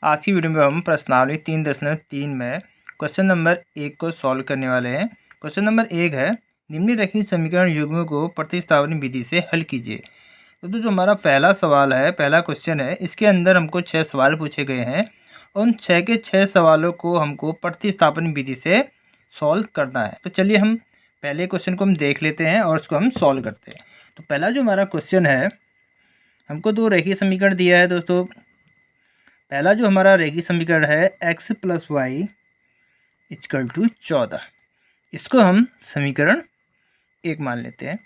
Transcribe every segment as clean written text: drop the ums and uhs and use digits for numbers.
आज की वीडियो में हम प्रश्नावली 3.3 में क्वेश्चन नंबर 1 को सॉल्व करने वाले हैं। क्वेश्चन नंबर 1 है, निम्नलिखित समीकरण युग्मों को प्रतिस्थापन विधि से हल कीजिए। तो जो हमारा पहला सवाल है, पहला क्वेश्चन है, इसके अंदर हमको 6 सवाल पूछे गए हैं। उन 6 के 6 सवालों को हमको प्रतिस्थापन विधि से सॉल्व करना है। तो चलिए हम पहले क्वेश्चन को हम देख लेते हैं और उसको हम सॉल्व करते हैं। तो पहला जो हमारा क्वेश्चन है, हमको दो रेखीय समीकरण दिया है दोस्तों। पहला जो हमारा रेखीय समीकरण है x plus y equal to 14, इसको हम समीकरण 1 मान लेते हैं।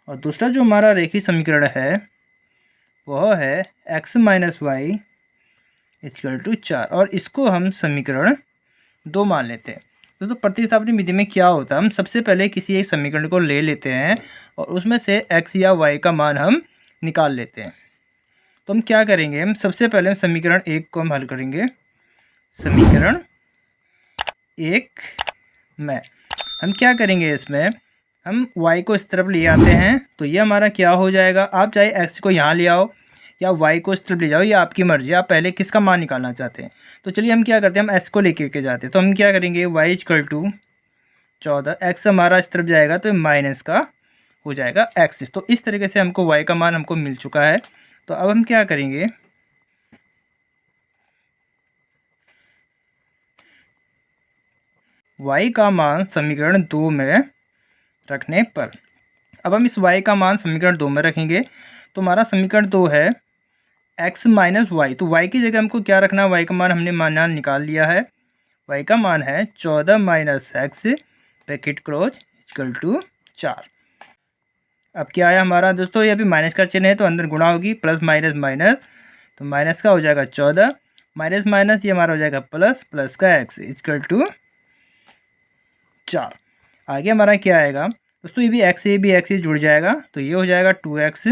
और दूसरा जो हमारा रेखीय समीकरण है वह है x minus y equal to 4, और इसको हम समीकरण 2 मान लेते हैं। तो प्रतिस्थापन विधि में क्या होता है, हम सबसे पहले किसी एक समीकरण को ले लेते हैं और उसमें से x या y का मान हम निकाल लेते हैं। तो हम क्या करेंगे, हम सबसे पहले समीकरण 1 को हम हल करेंगे। समीकरण 1 में हम क्या करेंगे, इसमें हम y को इस तरफ ले आते हैं। तो ये हमारा क्या हो जाएगा, आप चाहे x को यहाँ ले आओ या y को इस तरफ ले जाओ, ये आपकी मर्जी, आप पहले किसका मान निकालना चाहते हैं। तो चलिए हम क्या करते हैं, हम x को लेकर के जाते हैं। तो हम क्या करेंगे, y इक्वल टू 14, x हमारा इस तरफ जाएगा तो माइनस का हो जाएगा x। तो इस तरीके से हमको y का मान हमको मिल चुका है। तो अब हम क्या करेंगे, y का मान समीकरण 2 में रखने पर, अब हम इस y का मान समीकरण 2 में रखेंगे। तो हमारा समीकरण 2 है x माइनस वाई। तो y की जगह हमको क्या रखना है, y का मान हमने माना निकाल लिया है। y का मान है 14 minus x bracket close equal to 4। अब क्या आया हमारा दोस्तों, ये अभी माइनस का चिन्ह है तो अंदर गुणा होगी, प्लस माइनस माइनस, तो माइनस का हो जाएगा 14, माइनस माइनस ये हमारा हो जाएगा प्लस, प्लस का x इक्वल टू 4। आगे हमारा क्या आएगा दोस्तों, ये भी x से जुड़ जाएगा तो ये हो जाएगा 2x।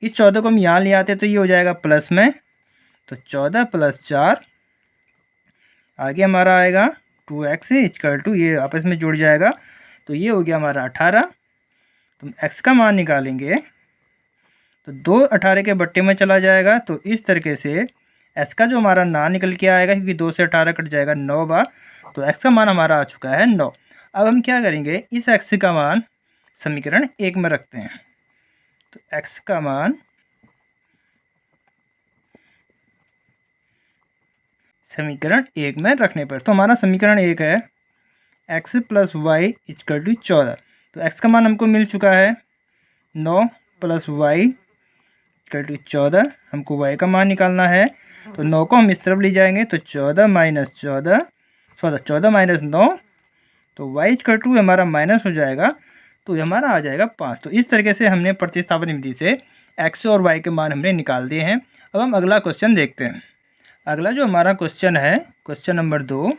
इस 14 को हम यहाँ ले आते तो ये हो जाएगा प्लस में, तो 14 प्लस 4। आगे हमारा आएगा 2x इक्वल टू, ये आपस में जुड़ जाएगा तो ये हो गया हमारा 18। तो x का मान निकालेंगे तो 2 18 के बट्टे में चला जाएगा। तो इस तरीके से x का जो हमारा ना निकल के आएगा, क्योंकि 2 से 18 कट जाएगा 9 बार, तो x का मान हमारा आ चुका है 9। अब हम क्या करेंगे, इस x का मान समीकरण 1 में रखते हैं। तो x का मान समीकरण 1 में रखने पर, तो हमारा समीकरण 1 है x plus y equal to 14। तो x का मान हमको मिल चुका है 9 प्लस वाई इक्वल टू 14। हमको y का मान निकालना है, तो 9 को हम इस तरफ ले जाएंगे तो 14 माइनस 14, 14 माइनस 9, तो y इक्वल टू हमारा माइनस हो जाएगा, तो हमारा आ जाएगा 5। तो इस तरीके से हमने प्रतिस्थापन विधि से x और y के मान हमने निकाल दिए हैं। अब हम अगला क्वेश्चन देखते हैं। अगला जो हमारा क्वेश्चन है, क्वेश्चन नंबर 2,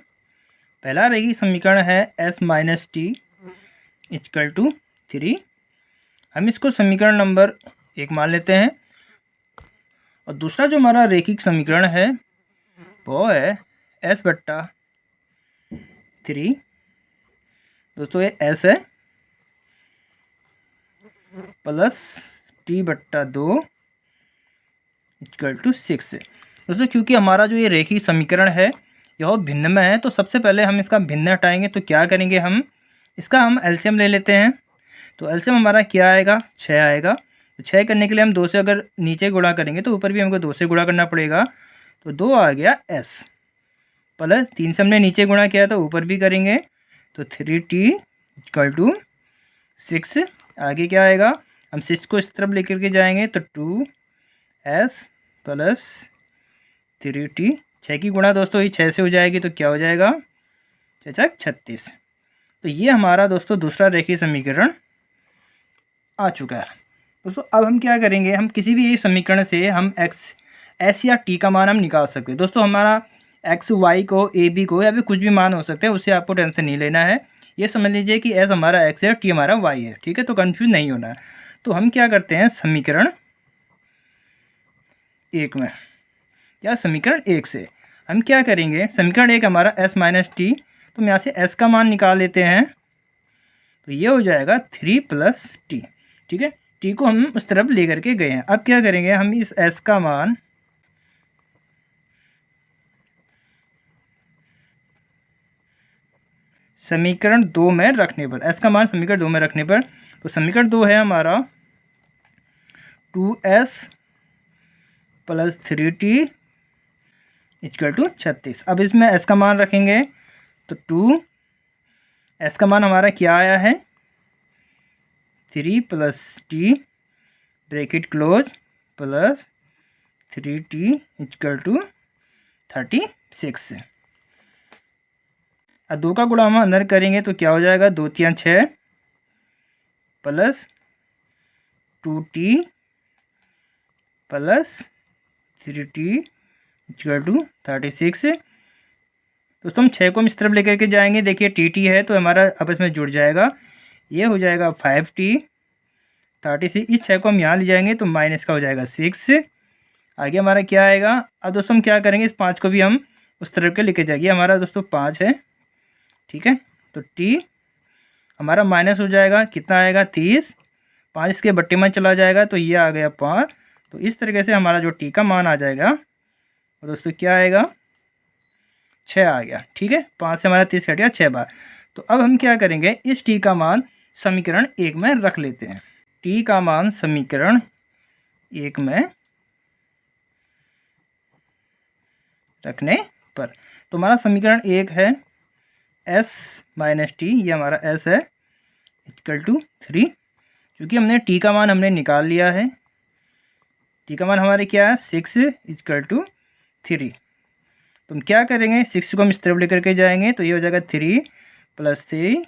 पहला रेखीय समीकरण है s minus t equal to 3। हम इसको समीकरण नंबर 1 मान लेते हैं। और दूसरा जो हमारा रेखिक समीकरण है वो है s बट्टा 3। दोस्तों ये s है, प्लस t बट्टा 2 इक्वल टू 6 है। दोस्तों क्योंकि हमारा जो ये रेखीय समीकरण है यह भिन्न में है, तो सबसे पहले हम इसका भिन्न हटाएंगे। तो क्या करेंगे, हम इसका हम एलसीएम ले लेते हैं। तो एलसीएम हमारा क्या आएगा, 6 आएगा। तो 6 करने के लिए हम 2 से अगर नीचे गुणा करेंगे तो ऊपर भी हमको 2 से गुणा करना पड़ेगा। तो 2 आ गया s, प्लस 3 से हमने नीचे गुणा किया तो ऊपर भी करेंगे, तो 3t इक्वल टू 6। आगे क्या आएगा, हम 6 को इस तरफ लेकर के जाएंगे तो 2s प्लस 3t। 6 की गुणा दोस्तों ये 6 से हो जाएगी तो क्या हो जाएगा, 36। तो ये हमारा दोस्तों दूसरा रेखीय समीकरण आ चुका है। दोस्तों अब हम क्या करेंगे, हम किसी भी एक समीकरण से हम s या t का मान हम निकाल सकते हैं। दोस्तों हमारा x y को a b को या फिर कुछ भी मान हो सकते हैं, उससे आपको टेंशन नहीं लेना है। ये समझ लीजिए कि s हमारा x है, t हमारा y है, ठीक है, तो कंफ्यूज नहीं होना है। तो हम क्या करते हैं, समीकरण 1 में या समीकरण 1 से हम क्या करेंगे, समीकरण 1 हमारा s माइनस टी, तो हम यहाँ से s का मान निकाल लेते हैं। तो ये हो जाएगा 3 प्लस टी, ठीक है। टी को हम उस तरफ ले करके गए हैं। अब क्या करेंगे, हम इस s का मान समीकरण 2 में रखने पर, एस का मान समीकरण 2 में रखने पर, तो समीकरण 2 है हमारा 2s + 3t = 36। अब इसमें s का मान रखेंगे तो 2, s का मान हमारा क्या आया है 3 + t bracket close plus 3t = 36। अब 2 का गुणा हम अंदर करेंगे तो क्या हो जाएगा 2 × 3 = 6 प्लस 2t प्लस 3t = 36। दोस्तों हम 6 को हम इस तरफ लेकर के जाएंगे, देखिए टी है तो हमारा आपस में जुड़ जाएगा, ये हो जाएगा 5t 36। इस 6 को हम यहाँ ले जाएंगे तो माइनस का हो जाएगा 6। आगे हमारा क्या आएगा, अब दोस्तों हम क्या करेंगे, इस 5 को भी हम उस तरफ के लेके जाएंगे, हमारा दोस्तों 5 है, ठीक है। तो t हमारा माइनस हो जाएगा, कितना आएगा 30, 5 इसके बट्टे में चला जाएगा तो ये आ गया 5। तो इस तरीके से हमारा जो t का मान आ जाएगा और दोस्तों क्या आएगा 6 आ गया, ठीक है। 5 से हमारा 30 कट गया 6 बार। तो अब हम क्या करेंगे, इस t का मान समीकरण 1 में रख लेते हैं। t का मान समीकरण 1 में रखने पर, तो हमारा समीकरण 1 है s - t, ये हमारा s है = 3। क्योंकि हमने t का मान हमने निकाल लिया है, t का मान हमारे क्या है 6 = 3। तो हम क्या करेंगे, 6 को हम इस तरफ लेकर के जाएंगे तो ये हो जाएगा 3 + 3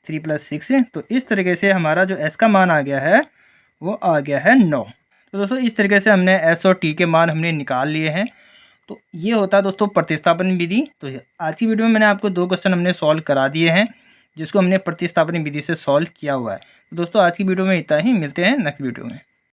3 + 6। तो इस तरीके से हमारा जो s का मान आ गया है वो आ गया है 9। तो दोस्तों इस तरीके से हमने s और t के मान हमने निकाल लिए हैं। तो ये होता है दोस्तों प्रतिस्थापन विधि। तो आज की वीडियो में मैंने आपको 2 क्वेश्चन हमने सॉल्व करा दिए हैं, जिसको हमने प्रतिस्थापन विधि से सॉल्व किया हुआ है। तो दोस्तों आज की वीडियो में इतना ही, मिलते हैं नेक्स्ट वीडियो में।